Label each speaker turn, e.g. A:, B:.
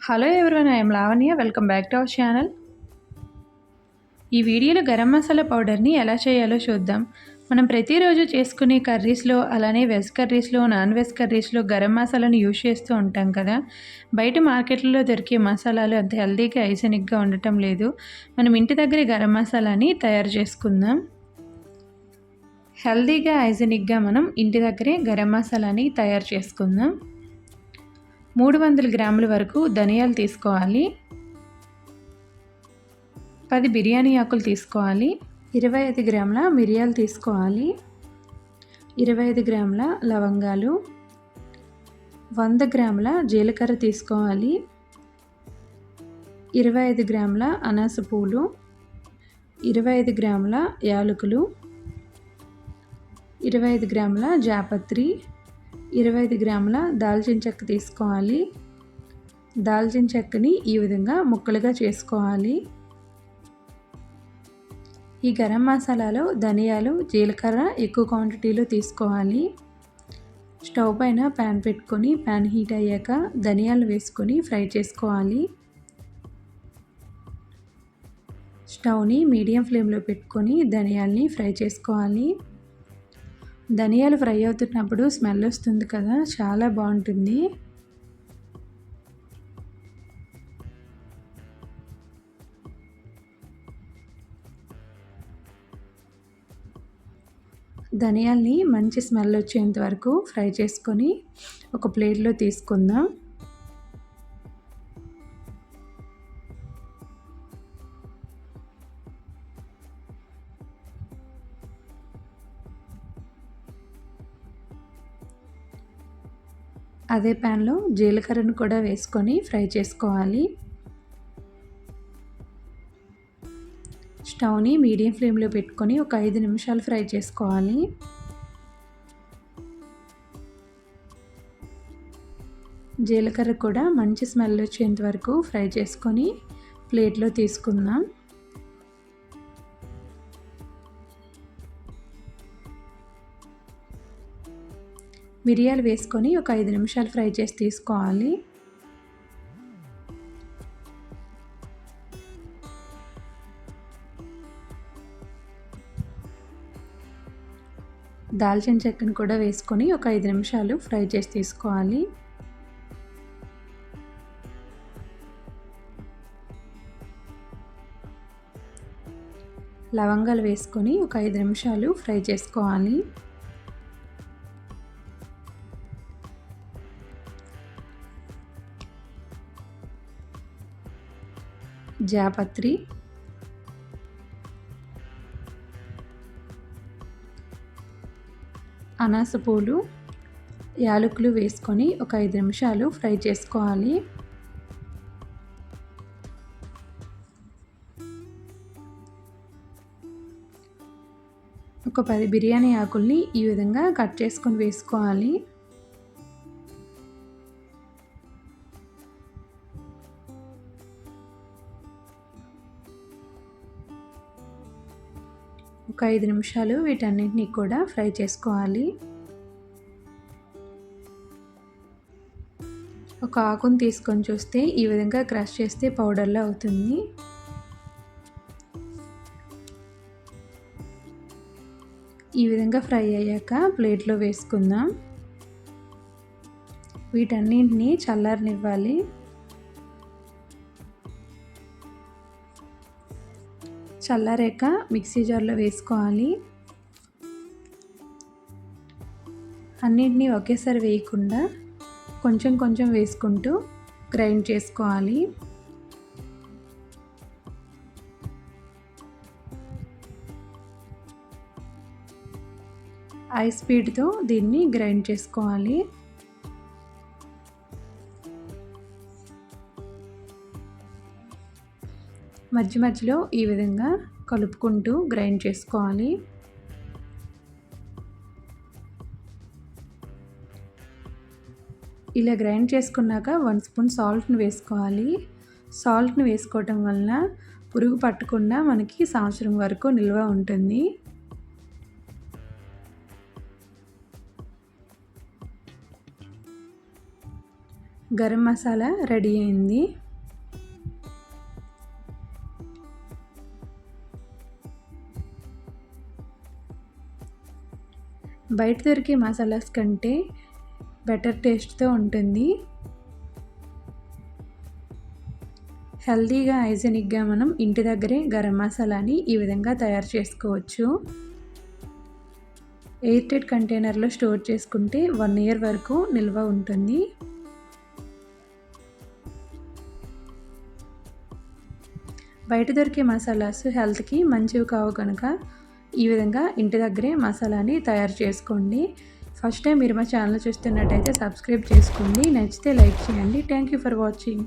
A: Hello everyone, I am Lavanya. Welcome back to our channel. ఈ వీడియోలో గరం మసాలా పౌడర్ని ఎలా చేయాలో చూద్దాం. మనం ప్రతిరోజు చేసుకునే కర్రీస్లో, అలానే వెజ్ కర్రీస్లో, నాన్ వెజ్ కర్రీస్లో గరం మసాలాని యూజ్ చేస్తూ ఉంటాం కదా. బయట మార్కెట్లో దొరికే మసాలాలు అంత హెల్తీగా హైజెనిక్గా ఉండటం లేదు. మనం ఇంటి దగ్గర గరం మసాలాని తయారు చేసుకుందాం. హెల్తీగా హైజెనిక్గా మనం ఇంటి దగ్గరే గరం మసాలాని తయారు చేసుకుందాం. 300 గ్రాముల వరకు ధనియాలు తీసుకోవాలి. 10 బిర్యానీ ఆకులు తీసుకోవాలి. 25 గ్రాముల మిరియాలు తీసుకోవాలి. 25 గ్రాముల లవంగాలు, 100 గ్రాముల జీలకర్ర తీసుకోవాలి. 25 గ్రాముల అనాస పూలు, 25 గ్రాముల యాలకులు, 25 గ్రాముల జాపత్రి, 25 గ్రాముల దాల్చిన చెక్క తీసుకోవాలి. దాల్చిన చెక్కని ఈ విధంగా ముక్కలుగా చేసుకోవాలి. ఈ గరం మసాలాలో ధనియాలు, జీలకర్ర ఎక్కువ క్వాంటిటీలో తీసుకోవాలి. స్టవ్ పైన ప్యాన్ పెట్టుకొని ప్యాన్ హీట్ అయ్యాక ధనియాలు వేసుకొని ఫ్రై చేసుకోవాలి. స్టవ్ని మీడియం ఫ్లేమ్లో పెట్టుకొని ధనియాల్ని ఫ్రై చేసుకోవాలి. ధనియాలు ఫ్రై అవుతున్నప్పుడు స్మెల్ వస్తుంది కదా, చాలా బాగుంటుంది. ధనియాల్ని మంచి స్మెల్ వచ్చేంత వరకు ఫ్రై చేసుకొని ఒక ప్లేట్లో తీసుకుందాం. అదే ప్యాన్లో జీలకర్రను కూడా వేసుకొని ఫ్రై చేసుకోవాలి. స్టవ్ని మీడియం ఫ్లేమ్లో పెట్టుకొని ఒక 5 నిమిషాలు ఫ్రై చేసుకోవాలి. జీలకర్ర కూడా మంచి స్మెల్ వచ్చేంత వరకు ఫ్రై చేసుకొని ప్లేట్లో తీసుకుందాం. మిరియాలు వేసుకొని ఒక 5 నిమిషాలు ఫ్రై చేసి తీసుకోవాలి. దాల్చిన చెక్కను కూడా వేసుకొని ఒక 5 నిమిషాలు ఫ్రై చేసి తీసుకోవాలి. లవంగాలు వేసుకొని ఒక 5 నిమిషాలు ఫ్రై చేసుకోవాలి. జాపత్రి, అనాస పూలు, యాలకులు వేసుకొని ఒక 5 నిమిషాలు ఫ్రై చేసుకోవాలి. ఒక 10 బిర్యానీ ఆకుల్ని ఈ విధంగా కట్ చేసుకొని వేసుకోవాలి. ఒక 5 నిమిషాలు వీటన్నిటిని కూడా ఫ్రై చేసుకోవాలి. ఒక ఆకును తీసుకొని చూస్తే ఈ విధంగా క్రష్ చేస్తే పౌడర్లా అవుతుంది. ఈ విధంగా ఫ్రై అయ్యాక ప్లేట్లో వేసుకుందాం. వీటన్నింటినీ చల్లారనివ్వాలి. చల్లారాక మిక్సీ జార్లో వేసుకోవాలి. అన్నింటినీ ఒకేసారి వేయకుండా కొంచెం కొంచెం వేసుకుంటూ గ్రైండ్ చేసుకోవాలి. హై స్పీడ్తో దీన్ని గ్రైండ్ చేసుకోవాలి. మధ్య మధ్యలో ఈ విధంగా కలుపుకుంటూ గ్రైండ్ చేసుకోవాలి. ఇలా గ్రైండ్ చేసుకున్నాక 1 స్పూన్ సాల్ట్ని వేసుకోవాలి. సాల్ట్ని వేసుకోవటం వలన పురుగు పట్టకుండా మనకి సంవత్సరం వరకు నిల్వ ఉంటుంది. గరం మసాలా రెడీ అయింది. బయట దొరికే మసాలాస్ కంటే బెటర్ టేస్ట్తో ఉంటుంది. హెల్తీగా హైజెనిక్గా మనం ఇంటి దగ్గరే గరం మసాలాని ఈ విధంగా తయారు చేసుకోవచ్చు. ఎయిర్ టైట్ కంటైనర్లో స్టోర్ చేసుకుంటే 1 ఇయర్ వరకు నిల్వ ఉంటుంది. బయట దొరికే మసాలాస్ హెల్త్కి మంచివి కావు కనుక ఈ విధంగా ఇంటి దగ్గరే మసాలాని తయారు చేసుకోండి. ఫస్ట్ టైం మీరు మా ఛానల్ చూస్తున్నట్టయితే సబ్స్క్రైబ్ చేసుకోండి. నచ్చితే లైక్ చేయండి. Thank you for watching.